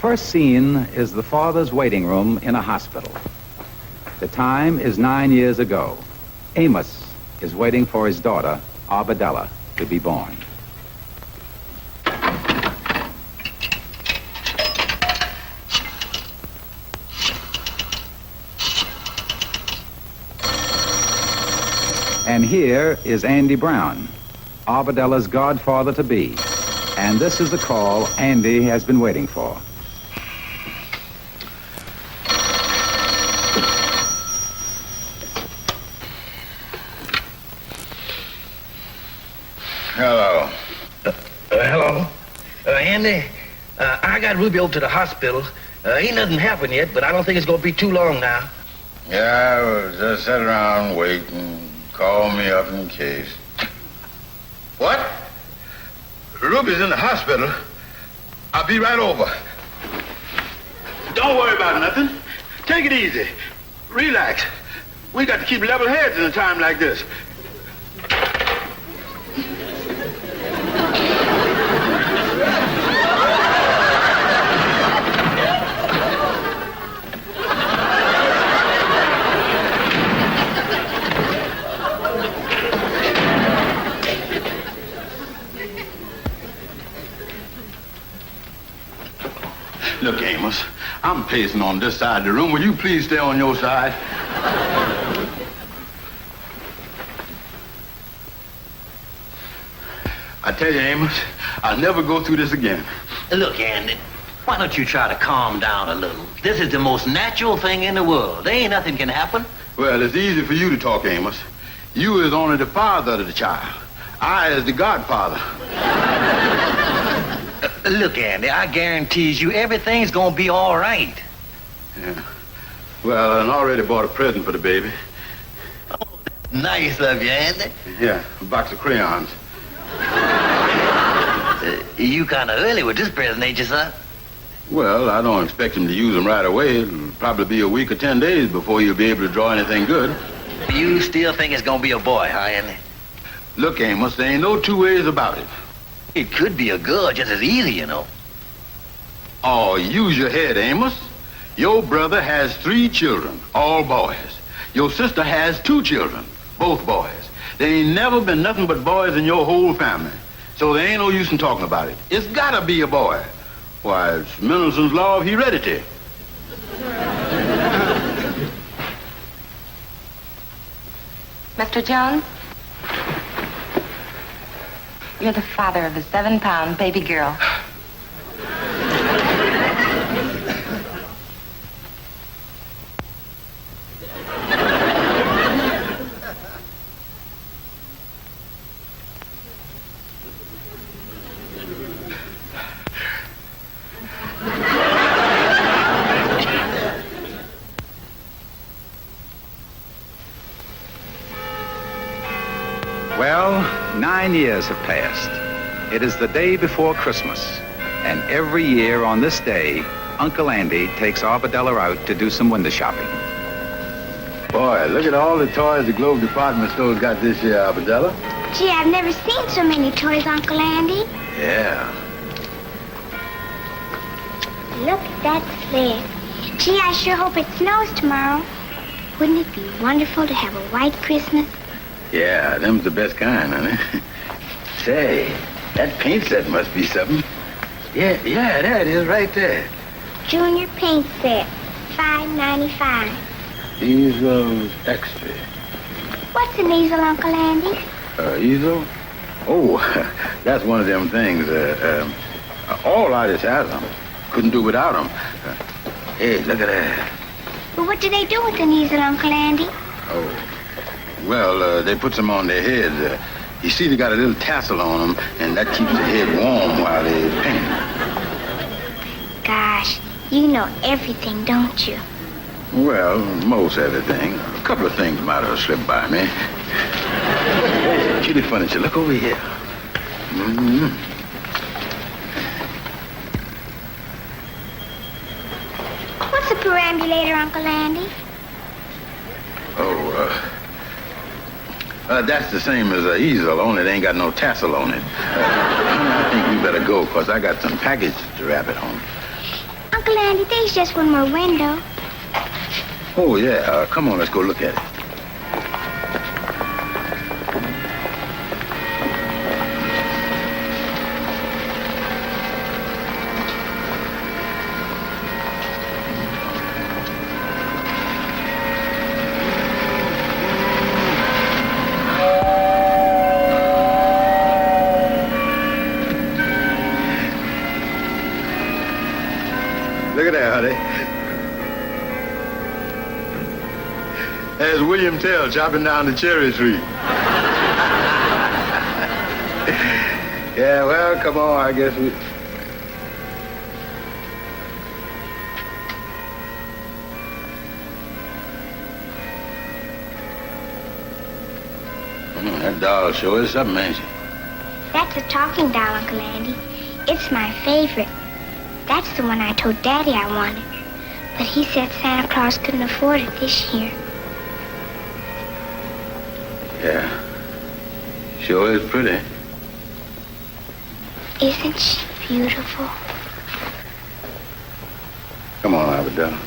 first scene is the father's waiting room in a hospital. The time is 9 years ago. Amos is waiting for his daughter, Arabella, to be born. And here is Andy Brown, Arabella's godfather-to-be. And this is the call Andy has been waiting for. Hello. Hello. Andy, I got Ruby over to the hospital. Ain't nothing happened yet, but I don't think it's going to be too long now. Yeah, I was just sit around waiting. Call me up in case. What? Ruby's in the hospital. I'll be right over. Don't worry about nothing. Take it easy. Relax. We got to keep level heads in a time like this. Look, Amos, I'm pacing on this side of the room. Will you please stay on your side? I tell you, Amos, I'll never go through this again. Look, Andy, why don't you try to calm down a little? This is the most natural thing in the world. There ain't nothing can happen. Well, it's easy for you to talk, Amos. You is only the father of the child. I is the godfather. Look, Andy, I guarantees you everything's gonna be all right. Yeah. Well, I already bought a present for the baby. Oh, that's nice of you, Andy. Yeah, a box of crayons. You kind of early with this present, ain't you, son? Well, I don't expect him to use them right away. It'll probably be a week or 10 days before you'll be able to draw anything good. You still think it's gonna be a boy, huh, Andy? Look, Amos, there ain't no two ways about it. It could be a girl just as easy, you know. Oh, use your head, Amos. Your brother has 3 children, all boys. Your sister has 2 children, both boys. There ain't never been nothing but boys in your whole family. So there ain't no use in talking about it. It's gotta be a boy. Why, it's Mendelssohn's law of heredity. Mr. Jones? You're the father of a 7-pound baby girl. Well, 9 years have passed. It is the day before Christmas, and every year on this day, Uncle Andy takes Arabella out to do some window shopping. Boy, look at all the toys the Globe department store's got this year, Arabella. Gee, I've never seen so many toys, Uncle Andy. Yeah. Look at that sled. Gee, I sure hope it snows tomorrow. Wouldn't it be wonderful to have a white Christmas? Yeah, them's the best kind, honey. Say, that paint set must be something. Yeah, there it is right there. Junior paint set, $5.95. Easel extra. What's an easel, Uncle Andy? Easel? Oh, that's one of them things. All artists have them. Couldn't do without them. Hey, look at that. Well, what do they do with an easel, Uncle Andy? Oh. Well, they put some on their heads. You see, they got a little tassel on them, and that keeps the head warm while they paint. Gosh, you know everything, don't you? Well, most everything. A couple of things might have slipped by me. Hey, cutie furniture, look over here. Mm-hmm. What's a perambulator, Uncle Andy? That's the same as an easel, only it ain't got no tassel on it. I think we better go, because I got some package to wrap it home. Andy, there's just one more window. Oh, yeah. Come on, let's go look at it. Look at that, honey. There's William Tell chopping down the cherry tree. Yeah, well, come on, I guess we... That doll sure is something, ain't she? That's a talking doll, Uncle Andy. It's my favorite. That's the one I told Daddy I wanted. But he said Santa Claus couldn't afford it this year. Yeah. Sure is pretty. Isn't she beautiful? Come on, Arabella.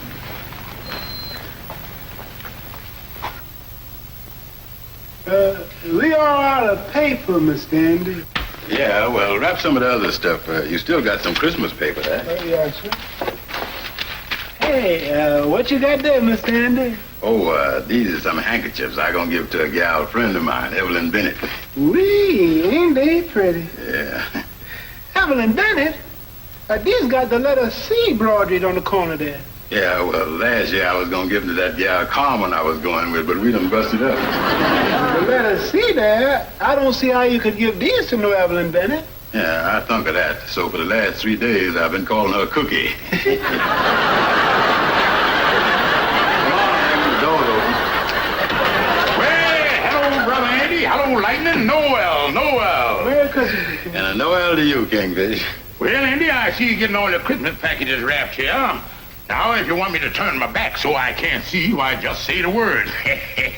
We are out of paper, Mr. Andy. Yeah, well, wrap some of the other stuff. You still got some Christmas paper there. Oh, yes, sir. Hey, what you got there, Mr. Andy? Oh, these are some handkerchiefs I gonna give to a gal friend of mine, Evelyn Bennett. Wee, ain't they pretty? Yeah. Evelyn Bennett? These got the letter C broidered on the corner there. Yeah, well, last year I was gonna give them to that gal Carmen I was going with, but we done busted up. The letter C there, I don't see how you could give these to no Evelyn Bennett. Yeah, I thunk of that. So for the last 3 days, I've been calling her Cookie. Come on, the door's open. Well, hello, Brother Andy. Hello, Lightning. Noel. Merry Christmas. And a Noel to you, Kingfish. Well, Andy, I see you getting all your Christmas packages wrapped here. Now, if you want me to turn my back so I can't see, why, just say the word. Yeah,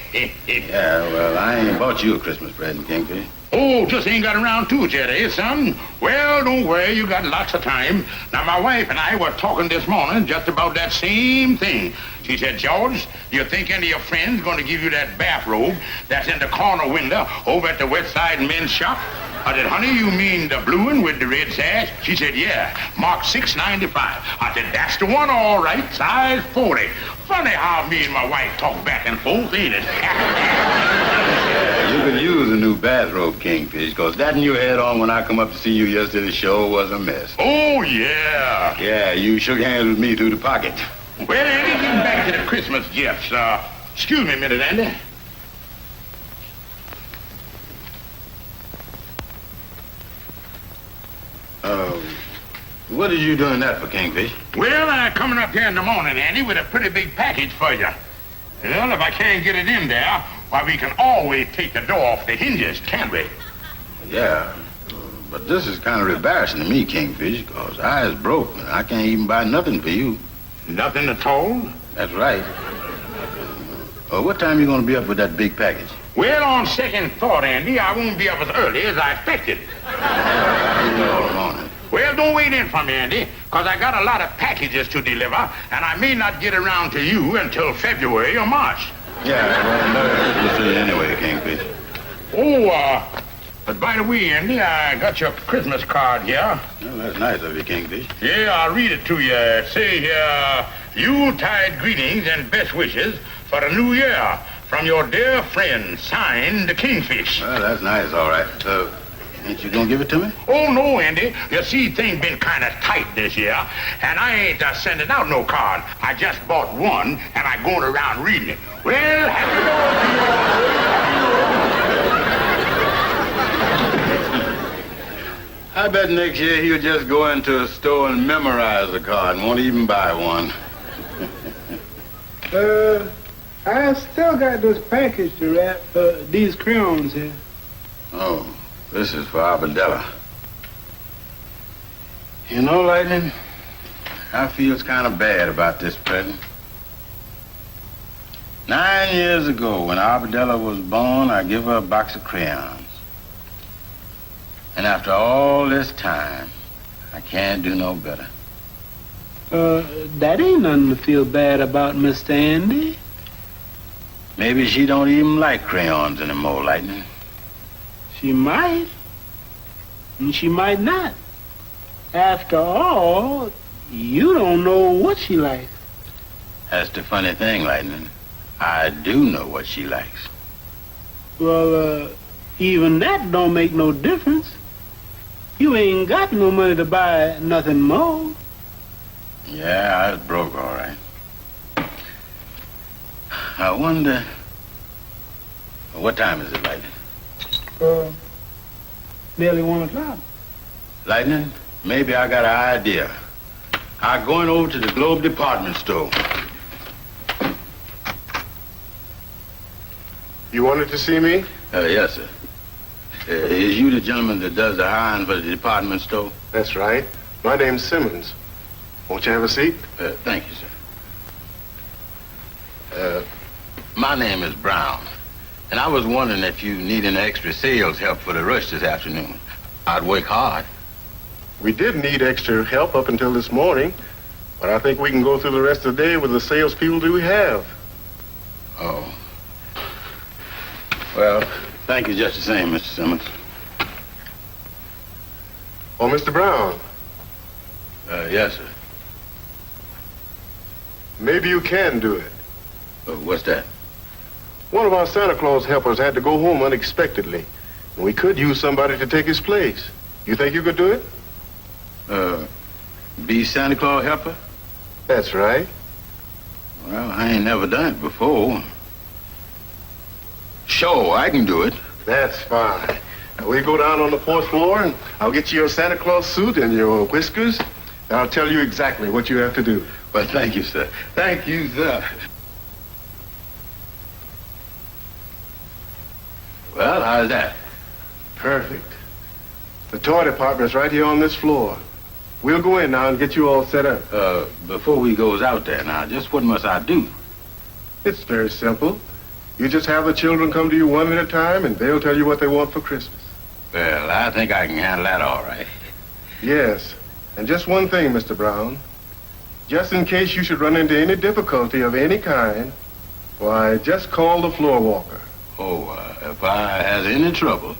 well, I ain't bought you a Christmas present, Kingfish. Oh, just ain't got around to it yet, eh, son? Well, don't worry, you got lots of time. Now, my wife and I were talking this morning just about that same thing. She said, George, you think any of your friends going to give you that bathrobe that's in the corner window over at the West Side Men's Shop? I said, honey, you mean the blue one with the red sash? She said, yeah, marked $6.95. I said, that's the one, all right, size 40. Funny how me and my wife talk back and forth, ain't it? Yeah, you could use a new bathrobe, Kingfish, because that one you had on when I come up to see you yesterday sure was a mess. Oh, yeah. Yeah, you shook hands with me through the pocket. Well, Andy, getting back to the Christmas gifts. Excuse me a minute, Andy. What are you doing that for, Kingfish? Well, I'm coming up here in the morning, Andy, with a pretty big package for you. Well, if I can't get it in there, why, we can always take the door off the hinges, can't we? Yeah, but this is kind of embarrassing to me, Kingfish, because I is broke and I can't even buy nothing for you. Nothing at all? That's right. What time you going to be up with that big package? Well, on second thought, Andy, I won't be up as early as I expected. I'll be all morning. Well, don't wait in for me, Andy, because I got a lot of packages to deliver, and I may not get around to you until February or March. Yeah, well, we'll see you anyway, Kingfish. Oh, but by the way, Andy, I got your Christmas card here. Well, that's nice of you, Kingfish. Yeah, I'll read it to you. It say here, Yuletide greetings and best wishes for the new year from your dear friend, signed, the Kingfish. Well, that's nice, all right. Ain't you gonna give it to me? Oh, no, Andy. You see, things been kind of tight this year, and I ain't sending out no card. I just bought one, and I going around reading it. Well, happy I bet next year he'll just go into a store and memorize the card and won't even buy one. I still got this package to wrap, these crayons here. Oh, this is for Arabella. You know, Lightning, I feels kind of bad about this present. 9 years ago, when Arabella was born, I give her a box of crayons. And after all this time, I can't do no better. That ain't nothing to feel bad about, Mr. Andy. Maybe she don't even like crayons anymore, Lightning. She might. And she might not. After all, you don't know what she likes. That's the funny thing, Lightning. I do know what she likes. Well, even that don't make no difference. You ain't got no money to buy nothing more. Yeah, I was broke, all right. I wonder... What time is it, Lightning? Nearly 1 o'clock. Lightning, maybe I got an idea. I'm going over to the Globe department store. You wanted to see me? Yes, sir. Is you the gentleman that does the hiring for the department store? That's right. My name's Simmons. Won't you have a seat? Thank you, sir. My name is Brown, and I was wondering if you need any extra sales help for the rush this afternoon. I'd work hard. We did need extra help up until this morning, but I think we can go through the rest of the day with the salespeople that we have. Oh. Well, thank you just the same, Mr. Simmons. Oh, Mr. Brown, Yes, sir. maybe you can do it. What's that? One of our Santa Claus helpers had to go home unexpectedly, and we could use somebody to take his place. You think you could do it? Be Santa Claus helper? That's right. Well, I ain't never done it before. Sure, I can do it. That's fine. Now, we go down on the 4th floor, and I'll get you your Santa Claus suit and your whiskers, and I'll tell you exactly what you have to do. Well, thank you, sir. Thank you, sir. Well, how's that? Perfect. The toy department's right here on this floor. We'll go in now and get you all set up. Before we goes out there now, just what must I do? It's very simple. You just have the children come to you one at a time, and they'll tell you what they want for Christmas. Well, I think I can handle that all right. Yes. And just one thing, Mr. Brown. Just in case you should run into any difficulty of any kind, why, just call the floor walker. Oh, if I has any trouble,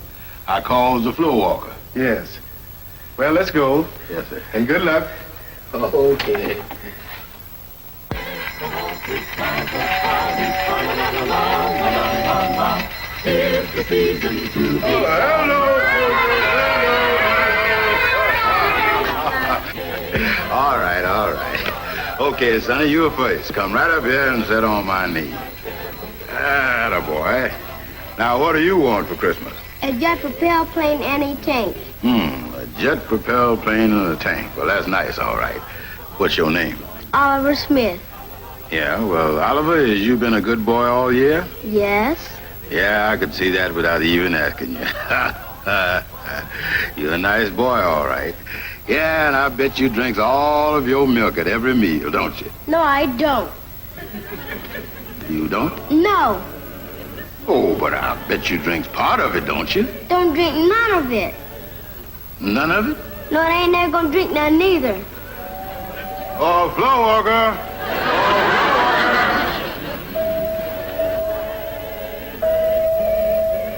I calls the floor walker. Yes. Well, let's go. Yes, sir. And good luck. Okay. All right, all right. Okay, Sonny, you're first. Come right up here and sit on my knee. Attaboy. Now, what do you want for Christmas? A jet-propelled plane and a tank. A jet-propelled plane and a tank. Well, that's nice, all right. What's your name? Oliver Smith. Yeah, well, Oliver, has you been a good boy all year? Yes. Yeah, I could see that without even asking you. You're a nice boy, all right. Yeah, and I bet you drinks all of your milk at every meal, don't you? No, I don't. You don't? No. Oh, but I bet you drinks part of it, don't you? Don't drink none of it. None of it? No, I ain't never gonna drink none neither. Oh, floor walker.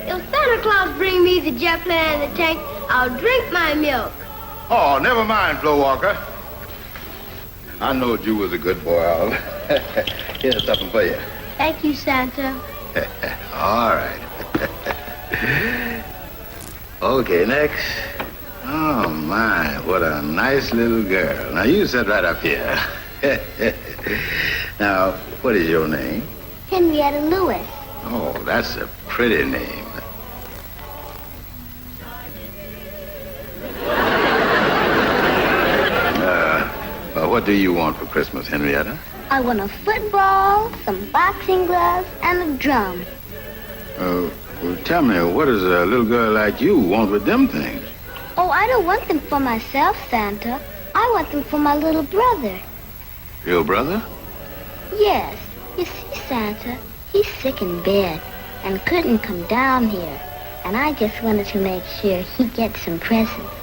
If Santa Claus bring me the jet plane and the tank, I'll drink my milk. Oh, never mind, floor walker. I knowed you was a good boy, Oliver. Here's something for you. Thank you, Santa. All right. Okay, next. Oh, my, what a nice little girl. Now, you sit right up here. Now, what is your name? Henrietta Lewis. Oh, that's a pretty name. What do you want for Christmas, Henrietta? I want a football, some boxing gloves, and a drum. Well, tell me, what does a little girl like you want with them things? Oh, I don't want them for myself, Santa. I want them for my little brother. Your brother? Yes. You see, Santa, he's sick in bed and couldn't come down here. And I just wanted to make sure he gets some presents.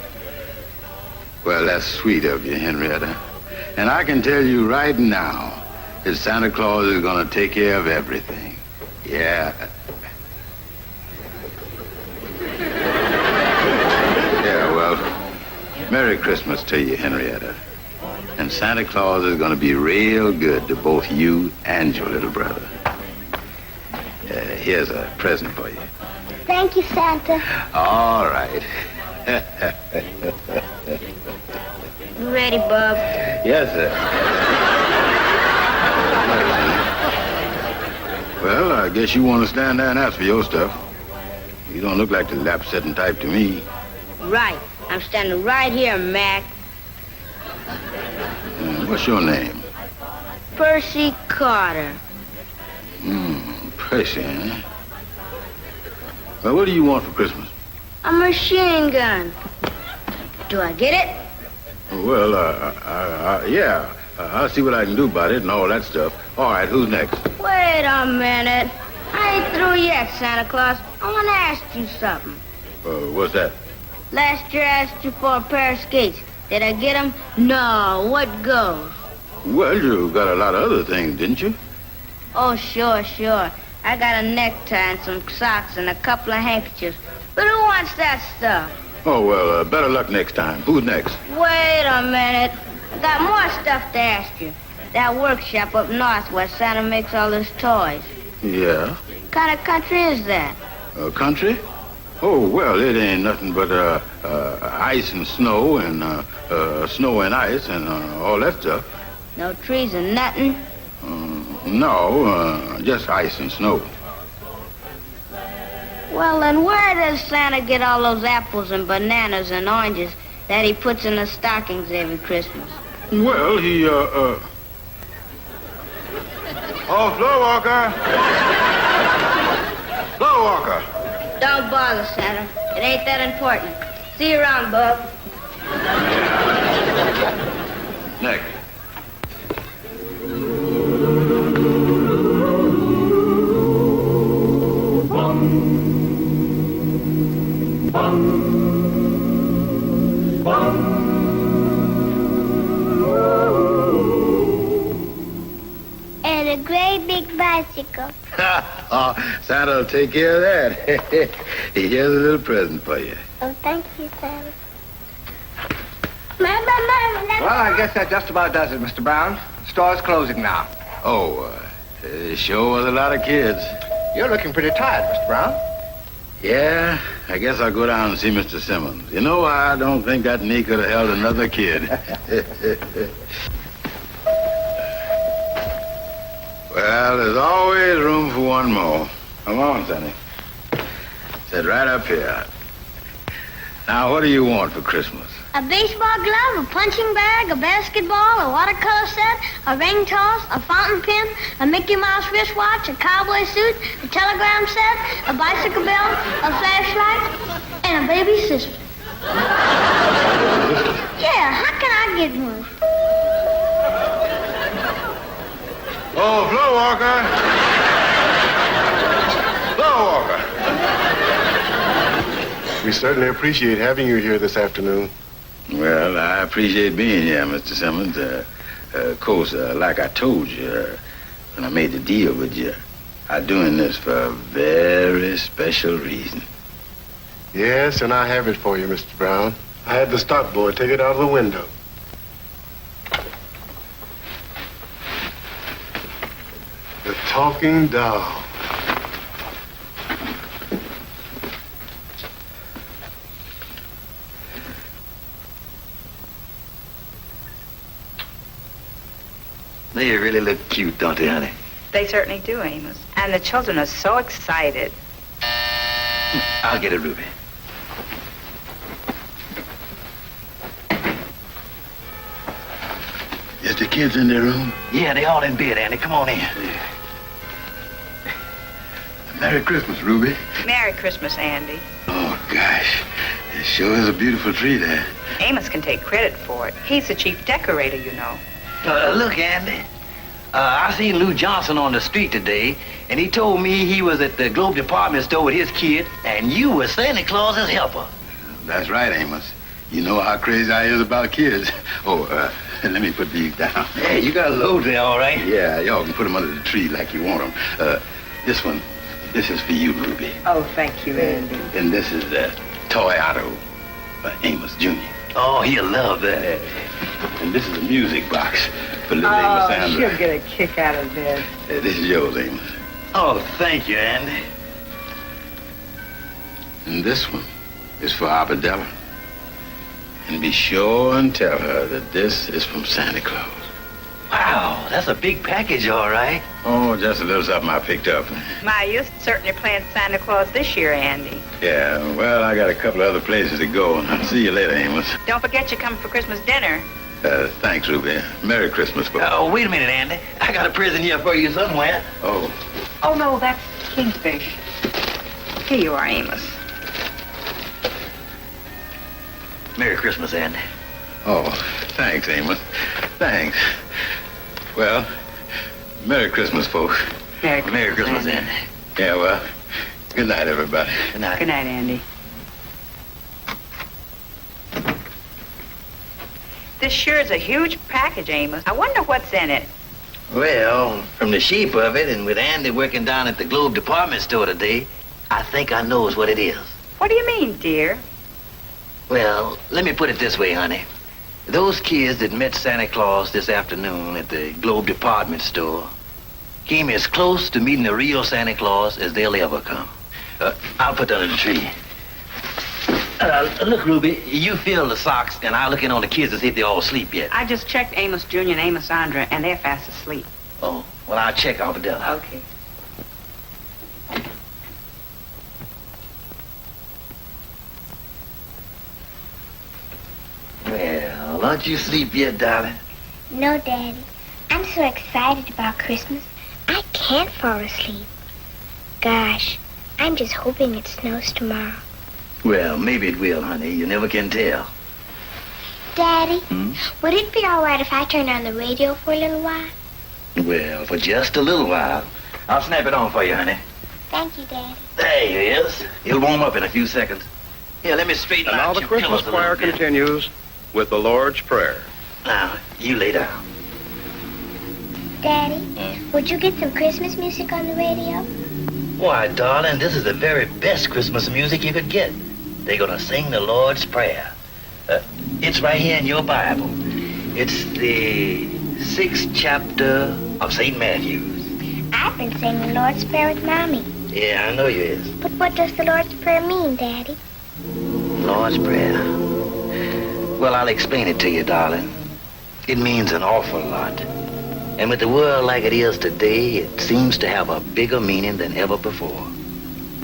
Well, that's sweet of you, Henrietta. And I can tell you right now that Santa Claus is going to take care of everything. Yeah. Yeah, well, Merry Christmas to you, Henrietta. And Santa Claus is going to be real good to both you and your little brother. Here's a present for you. Thank you, Santa. All right. You ready, Bub? Yes, sir. Well, I guess you want to stand there and ask for your stuff. You don't look like the lap-setting type to me. Right. I'm standing right here, Mac. What's your name? Percy Carter. Percy, eh? Well, what do you want for Christmas? A machine gun. Do I get it? Well, yeah. I'll see what I can do about it and all that stuff. All right, who's next? Wait a minute. I ain't through yet, Santa Claus. I want to ask you something. What's that? Last year I asked you for a pair of skates. Did I get them? No. What goes? Well, you got a lot of other things, didn't you? Oh, sure. I got a necktie and some socks and a couple of handkerchiefs. But who wants that stuff? Oh, well, better luck next time. Who's next? Wait a minute. I got more stuff to ask you. That workshop up north where Santa makes all his toys. Yeah? What kind of country is that? Country? Oh, well, it ain't nothing but ice and snow and snow and ice and all that stuff. No trees and nothing? No, just ice and snow. Well, then where does Santa get all those apples and bananas and oranges that he puts in the stockings every Christmas? Well, he, Oh, Floor Walker! Floor Walker! Don't bother, Santa. It ain't that important. See you around, Bub. Next. And a great big bicycle. Santa will take care of that. Here's a little present for you. Oh, thank you, Santa. Well, I guess that just about does it, Mr. Brown. The store's closing now. Oh, it sure was a lot of kids. You're looking pretty tired, Mr. Brown. Yeah, I guess I'll go down and see Mr. Simmons. You know, I don't think that knee could have held another kid. Well, there's always room for one more. Come on, Sonny. Sit right up here. Now, what do you want for Christmas? A baseball glove, a punching bag, a basketball, a watercolor set, a ring toss, a fountain pen, a Mickey Mouse wristwatch, a cowboy suit, a telegram set, a bicycle belt, a flashlight, and a baby sister. Yeah, how can I get one? Oh, Floor Walker! Floor Walker! We certainly appreciate having you here this afternoon. Well, I appreciate being here, Mr. Simmons. Of course, like I told you when I made the deal with you, I'm doing this for a very special reason. Yes, and I have it for you, Mr. Brown. I had the stock boy take it out of the window. The talking doll. They really look cute, don't they, honey? They certainly do, Amos. And the children are so excited. I'll get it, Ruby. Is the kids in their room? Yeah, they all in bed, Andy. Come on in. Merry Christmas, Ruby. Merry Christmas, Andy. Oh, gosh. It sure is a beautiful tree there. Amos can take credit for it. He's the chief decorator, you know. Look, Andy. I seen Lou Johnson on the street today, and he told me he was at the Globe department store with his kid, and you were Santa Claus's helper. That's right, Amos. You know how crazy I is about kids. Oh, let me put these down. Hey, you got a load there, all right? Yeah, y'all can put them under the tree like you want them. This one, this is for you, Ruby. Oh, thank you, Andy. And this is the toy auto for Amos Jr. Oh, he'll love that. And this is a music box for little Amos Sandra. she'll get a kick out of this. This is yours, Amos. Oh, thank you, Andy. And this one is for Arabella. And be sure and tell her that this is from Santa Claus. Wow, that's a big package, all right. Oh, just a little something I picked up. My, you're certainly playing Santa Claus this year, Andy. Yeah, well, I got a couple of other places to go. I'll see you later, Amos. Don't forget you're coming for Christmas dinner. Thanks, Ruby. Merry Christmas, folks. Oh, wait a minute, Andy. I got a present here for you somewhere. Oh, Oh, no, that's Kingfish. Here you are, Amos. Merry Christmas, Andy. oh, thanks, Amos. Thanks. Well, Merry Christmas, folks. Merry Christmas, Andy. Yeah, well, good night, everybody. Good night. Good night, Andy. This sure is a huge package, Amos. I wonder what's in it. Well, from the shape of it, and with Andy working down at the Globe department store today, I think I knows what it is. What do you mean, dear? Well, let me put it this way, honey. Those kids that met Santa Claus this afternoon at the Globe department store came as close to meeting a real Santa Claus as they'll ever come. I'll put that in the tree. Look, Ruby, you fill the socks, and I'll look in on the kids to see if they all asleep yet. I just checked Amos Jr. and Amos Sandra, and they're fast asleep. Oh, well, I'll check Arabella. Okay. Well, aren't you asleep yet, darling? No, Daddy. I'm so excited about Christmas. I can't fall asleep. Gosh, I'm just hoping it snows tomorrow. Well, maybe it will, honey. You never can tell. Daddy, Hmm? would it be all right if I turned on the radio for a little while? Well, for just a little while. I'll snap it on for you, honey. Thank you, Daddy. There he is. He'll warm up in a few seconds. Here, let me straighten And out now the your Christmas pillows a choir little bit. continues with the Lord's Prayer. Now, you lay down. Daddy, would you get some Christmas music on the radio? Why, darling, this is the very best Christmas music you could get. They're gonna sing the Lord's Prayer. It's right here in your Bible. It's the 6th chapter of St. Matthew's. I've been saying the Lord's Prayer with Mommy. Yeah, I know you is. But what does the Lord's Prayer mean, Daddy? Lord's Prayer. Well, I'll explain it to you, darling. It means an awful lot. And with the world like it is today, it seems to have a bigger meaning than ever before.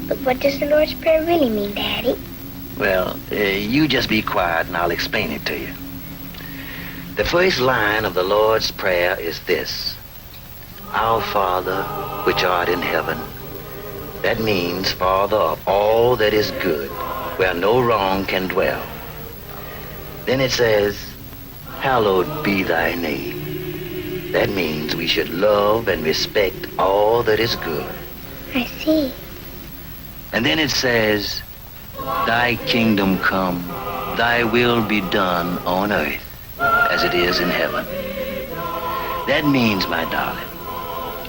But what does the Lord's Prayer really mean, Daddy? Well, you just be quiet and I'll explain it to you. The first line of the Lord's Prayer is this: Our Father, which art in heaven. That means Father of all that is good, where no wrong can dwell. Then it says, Hallowed be thy name. That means we should love and respect all that is good. I see. And then it says, Thy kingdom come, thy will be done on earth as it is in heaven. That means, my darling,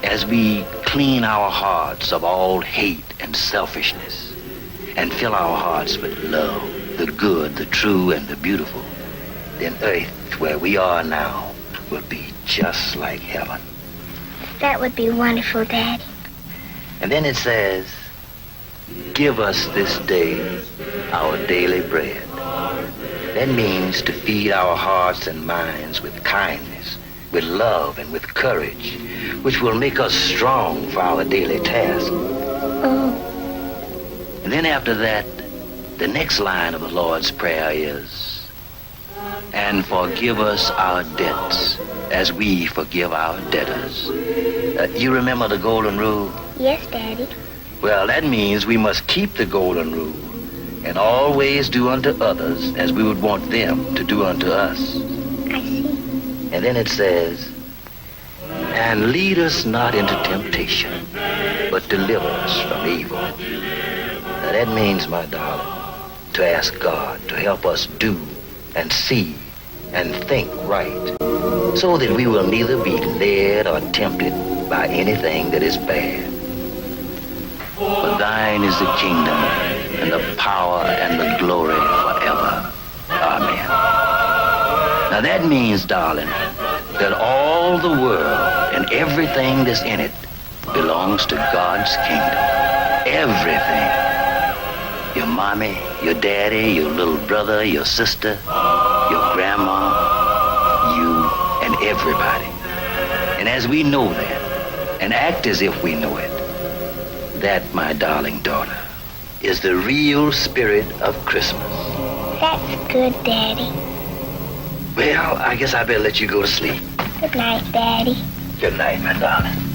as we clean our hearts of all hate and selfishness and fill our hearts with love, the good, the true, and the beautiful, then earth, where we are now, will be just like heaven. That would be wonderful, Daddy. And then it says, Give us this day our daily bread. That means to feed our hearts and minds with kindness, with love, and with courage, which will make us strong for our daily task. Oh, And then after that, the next line of the Lord's Prayer is, And forgive us our debts as we forgive our debtors. You remember the golden rule? yes, Daddy. Well, that means we must keep the golden rule and always do unto others as we would want them to do unto us. I see. And then it says, And lead us not into temptation, but deliver us from evil. Now that means, my darling, to ask God to help us do and see and think right, so that we will neither be led or tempted by anything that is bad. For thine is the kingdom and the power and the glory forever. Amen. Now that means, darling, that all the world and everything that's in it belongs to God's kingdom. Everything. Your mommy, your daddy, your little brother, your sister, your grandma, you, and everybody. And as we know that, and act as if we know it, that, my darling daughter, is the real spirit of Christmas. That's good, Daddy. Well, I guess I better let you go to sleep. Good night, Daddy. Good night, my darling.